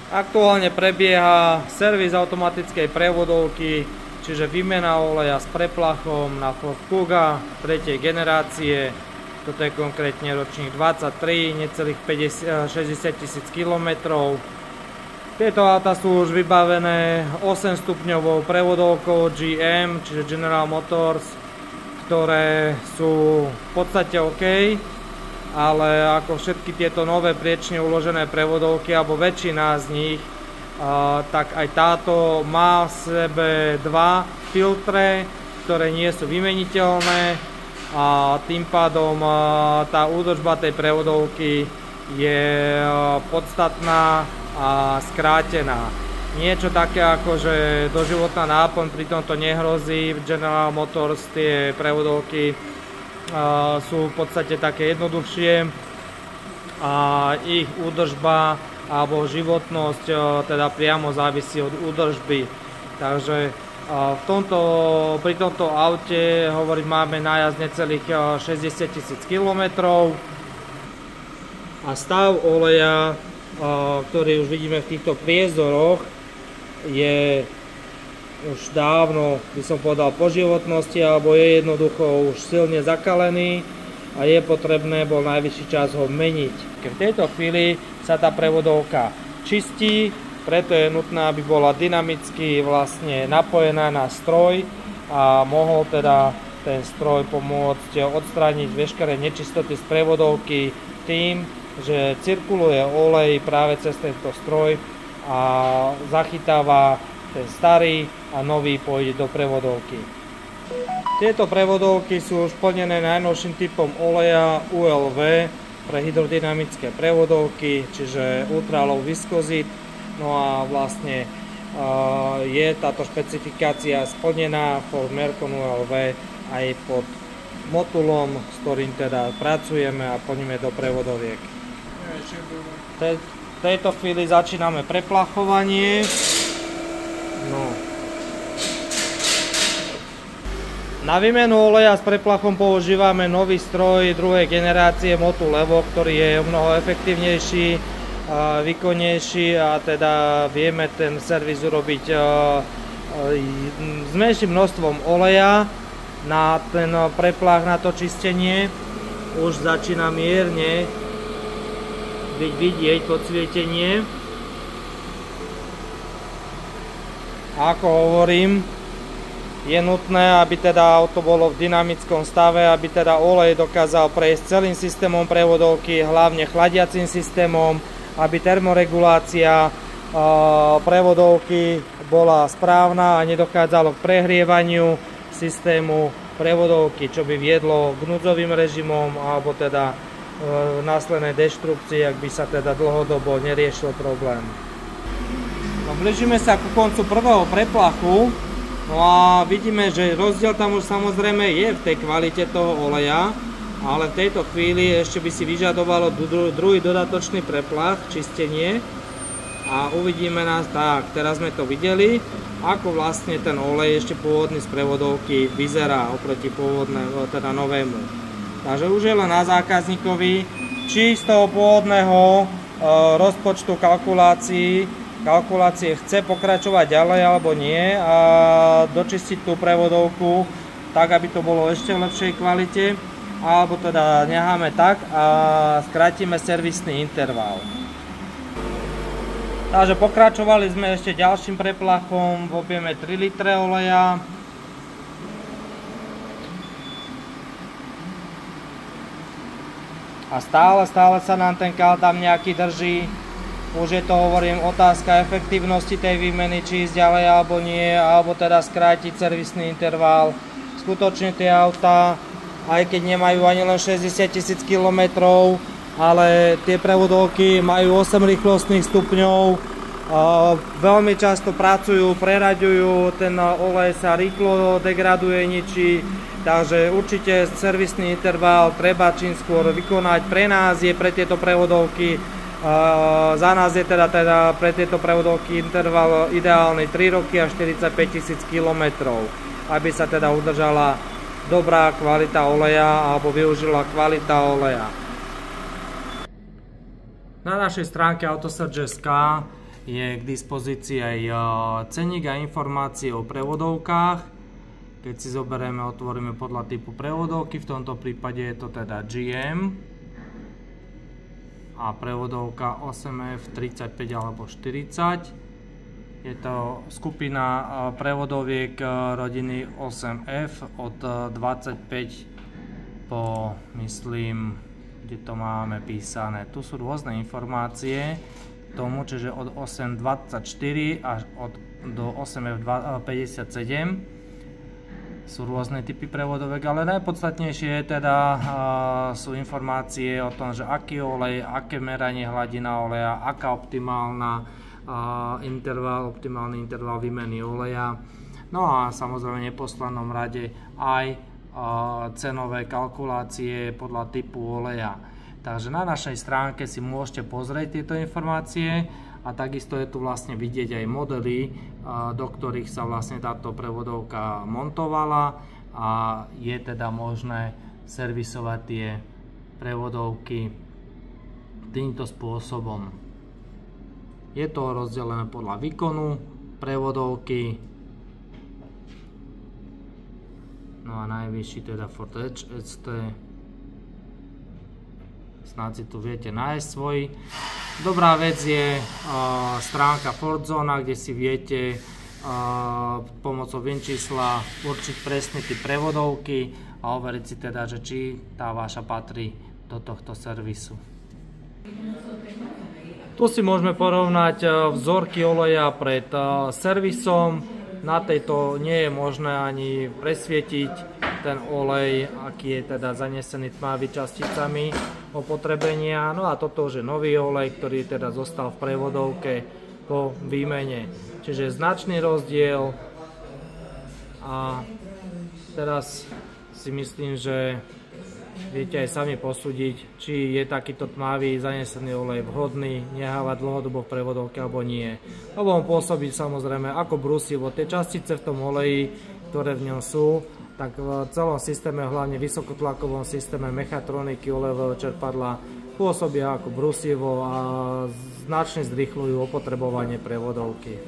Aktuálne prebieha servis automatickej prevodovky, čiže výmena oleja s preplachom na Ford Kuga 3. generácie. Toto je konkrétne ročník 23, necelých 60 000 km. Tieto auta sú už vybavené 8-stupňovou prevodovkou GM, čiže General Motors, ktoré sú v podstate OK, ale ako všetky tieto nové priečne uložené prevodovky, alebo väčšina z nich, tak aj táto má v sebe dva filtre, ktoré nie sú vymeniteľné, a tým pádom tá údržba tej prevodovky je podstatná a skrátená. Niečo také ako, že doživotná náplň pri tomto nehrozí. General Motors tie prevodovky sú v podstate také jednoduchšie a ich údržba alebo životnosť teda priamo závisí od údržby. Takže pri tomto aute, hovorím, máme nájazd necelých 60 000 km a stav oleja, ktorý už vidíme v týchto priezoroch, je už dávno, by som povedal, po životnosti, alebo je jednoducho už silne zakalený a je potrebné, bol najvyšší čas ho meniť. V tejto chvíli sa tá prevodovka čistí, preto je nutné, aby bola dynamicky vlastne napojená na stroj a mohol teda ten stroj pomôcť odstrániť veškeré nečistoty z prevodovky tým, že cirkuluje olej práve cez tento stroj a zachytáva ten starý a nový pôjde do prevodovky. Tieto prevodovky sú už plnené najnovším typom oleja ULV pre hydrodynamické prevodovky, čiže Ultra Low Viscosity. No a vlastne je táto špecifikácia splnená Ford Mercon ULV aj pod motulom, s ktorým teda pracujeme a plníme do prevodoviek. V tejto chvíli začíname preplachovanie. No. Na výmenu oleja s preplachom používame nový stroj druhej generácie Motul Evo, ktorý je omnoho efektívnejší, výkonnejší a teda vieme ten servis urobiť s menším množstvom oleja na ten preplach, na to čistenie. Už začína mierne byť vidieť podsvietenie. A ako hovorím, je nutné, aby teda auto bolo v dynamickom stave, aby teda olej dokázal prejsť celým systémom prevodovky, hlavne chladiacím systémom, aby termoregulácia prevodovky bola správna a nedochádzalo k prehrievaniu systému prevodovky, čo by viedlo k núdzovým režimom alebo teda následnej deštrukcii, ak by sa teda dlhodobo neriešil problém. No, blížime sa ku koncu prvého preplachu, no a vidíme, že rozdiel tam už samozrejme je v tej kvalite toho oleja, ale v tejto chvíli ešte by si vyžadovalo druhý dodatočný preplach, čistenie, a uvidíme nás tak. Teraz sme to videli, ako vlastne ten olej ešte pôvodný z prevodovky vyzerá oproti pôvodnému, teda novému. Takže už je len na zákazníkovi, či z toho pôvodného rozpočtu kalkulácie chce pokračovať ďalej alebo nie a dočistiť tú prevodovku tak, aby to bolo ešte v lepšej kvalite, alebo teda necháme tak a skrátime servisný interval. Takže pokračovali sme ešte ďalším preplachom v objeme 3 litre oleja. A stále sa nám ten kal tam nejaký drží. Už je to, hovorím, otázka efektívnosti tej výmeny, či ísť ďalej alebo nie, alebo teda skrátiť servisný interval. Skutočne tie autá, aj keď nemajú ani len 60 000 km, ale tie prevodovky majú 8 rýchlostných stupňov, veľmi často pracujú, preraďujú, ten olej sa rýchlo degraduje, ničí, takže určite servisný interval treba čím skôr vykonať. Pre nás je pre tieto prevodovky, za nás je teda pre tieto prevodovky interval ideálny 3 roky a 45 000 km, aby sa teda udržala dobrá kvalita oleja alebo využila kvalita oleja. Na našej stránke Autosearch.sk je k dispozícii aj cenník a informácie o prevodovkách. Keď si zoberieme, otvoríme podľa typu prevodovky, v tomto prípade je to teda GM a prevodovka 8F 35 alebo 40. Je to skupina prevodoviek rodiny 8F od 25 po, myslím, kde to máme písané. Tu sú rôzne informácie k tomu, čiže od 824 až do 8F57 sú rôzne typy prevodovek, ale najpodstatnejšie teda sú informácie o tom, že aký olej, aké meranie hladina oleja, aká optimálny interval výmeny oleja. No a samozrejme v neposlednom rade aj cenové kalkulácie podľa typu oleja. Takže na našej stránke si môžete pozrieť tieto informácie a takisto je tu vlastne vidieť aj modely, do ktorých sa vlastne táto prevodovka montovala a je teda možné servisovať tie prevodovky týmto spôsobom. Je to rozdelené podľa výkonu prevodovky. No a najvyšší teda Ford Edge ST. Snáď si tu viete nájsť svoj. Dobrá vec je stránka Fordzona, kde si viete pomocou VIN čísla určiť presne tie prevodovky a overiť si teda, že či tá vaša patrí do tohto servisu. Tu si môžeme porovnať vzorky oleja pred servisom. Na tejto nie je možné ani presvietiť ten olej, aký je teda zanesený tmavými časticami opotrebenia. No a toto už je nový olej, ktorý teda zostal v prevodovke po výmene. Čiže značný rozdiel a teraz si myslím, že viete aj sami posúdiť, či je takýto tmavý zanesený olej vhodný nehávať dlhodobo v prevodovke alebo nie. Lebo on pôsobí samozrejme ako brúsivo. Tie častice v tom oleji, ktoré v ňom sú, tak v celom systéme, hlavne vysokotlakovom systéme mechatroniky olejového čerpadla, pôsobia ako brúsivo a značne zrýchľujú opotrebovanie prevodovky.